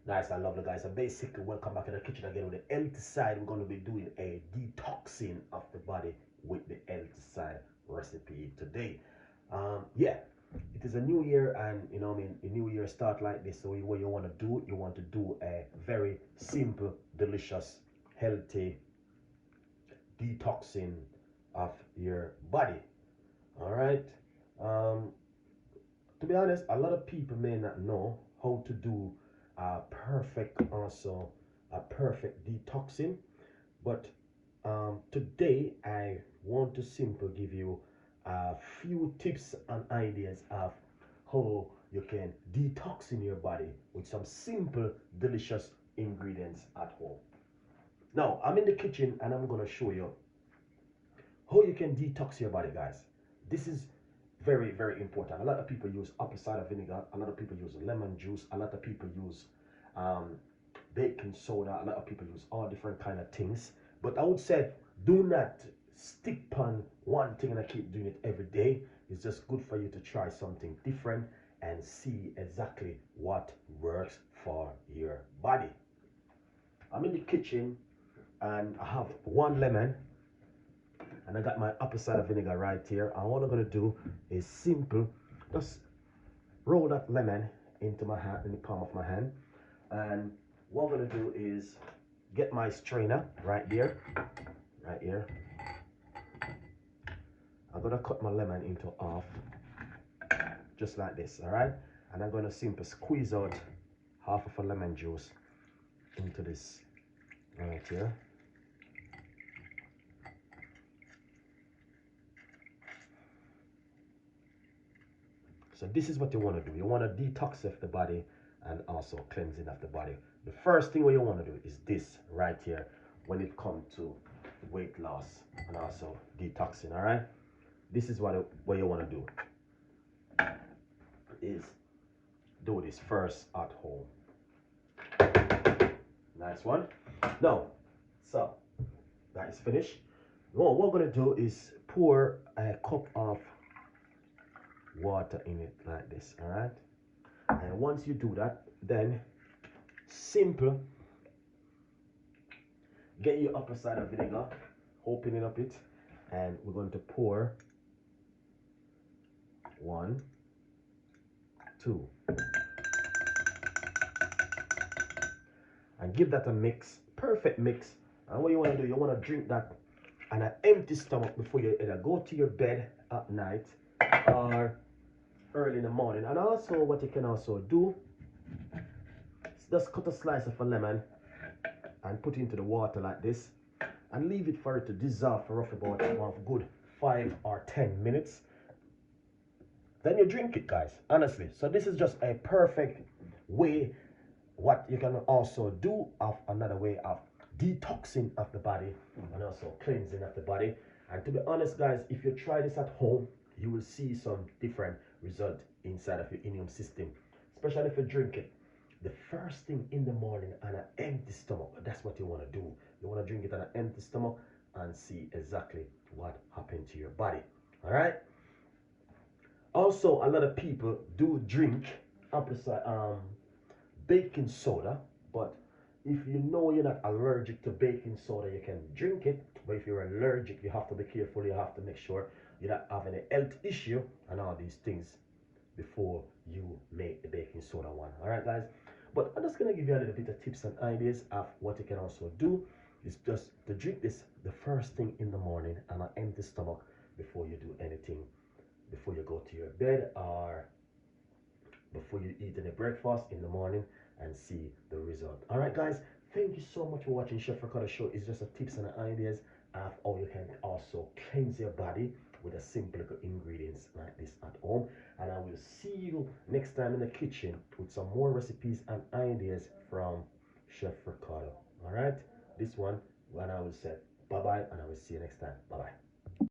Nice and lovely, guys. So basically, welcome back to the kitchen again with the healthy side. We're going to be doing a detoxing of the body with the healthy side recipe today. Yeah, it is a new year, and a new year start like this. So what you want to do, you want to do a very simple, delicious, healthy detoxing of your body. All right. Um, to be honest, a lot of people may not know how to do a perfect detoxing. But today I want to simply give you a few tips and ideas of how you can detox in your body with some simple, delicious ingredients at home. Now I'm in the kitchen and I'm gonna show you how you can detox your body, guys. This is very, very important. A lot of people use apple cider vinegar, a lot of people use lemon juice, a lot of people use um, baking soda, a lot of people use all different kind of things. But I would say do not stick on one thing and keep doing it every day. It's just good for you to try something different and see exactly what works for your body. I'm in the kitchen and I have one lemon and I got my apple cider vinegar right here. And what I'm gonna do is simple, just roll that lemon into my hand, in the palm of my hand. And what I'm gonna do is get my strainer right here. I'm gonna cut my lemon into half, just like this, all right? And I'm gonna simply squeeze out half of a lemon juice into this right here. So this is what you want to do. You want to detoxify the body and also cleansing of the body. The first thing what you want to do is this right here when it comes to weight loss and also detoxing, all right? This is what you want to do is do this first at home. Nice one. Now, so that is finished. Well, what we're going to do is pour a cup of water in it like this, all right? And once you do that, then simple, get your apple cider vinegar, open it up, and we're going to pour 1, 2, and give that a mix, perfect mix. And what you want to do, you want to drink that on an empty stomach before you either go to your bed at night or early in the morning. And also what you can also do is just cut a slice of a lemon and put it into the water like this and leave it for it to dissolve for roughly about a good 5 or 10 minutes. Then you drink it, guys, honestly. So this is just a perfect way. What you can also do of another way of detoxing of the body and also cleansing of the body. And to be honest, guys, if you try this at home, you will see some different result inside of your immune system, especially if you drink it the first thing in the morning on an empty stomach. That's what you want to do. You want to drink it on an empty stomach and see exactly what happened to your body. All right. Also, a lot of people do drink baking soda, but if you know you're not allergic to baking soda, you can drink it. But if you're allergic, you have to be careful. You have to make sure you don't have any health issue and all these things before you make the baking soda one. All right, guys. But I'm just gonna give you a little bit of tips and ideas of what you can also do. Is just to drink this the first thing in the morning on an empty stomach before you do anything, before you go to your bed or before you eat any breakfast in the morning, and see the result. All right, guys, thank you so much for watching Chef Ricardo Show. It's just a tips and ideas of how you can also cleanse your body with a simple ingredients like this at home. And I will see you next time in the kitchen with some more recipes and ideas from Chef Ricardo. All right, this one, when I will say bye bye, and I will see you next time. Bye bye.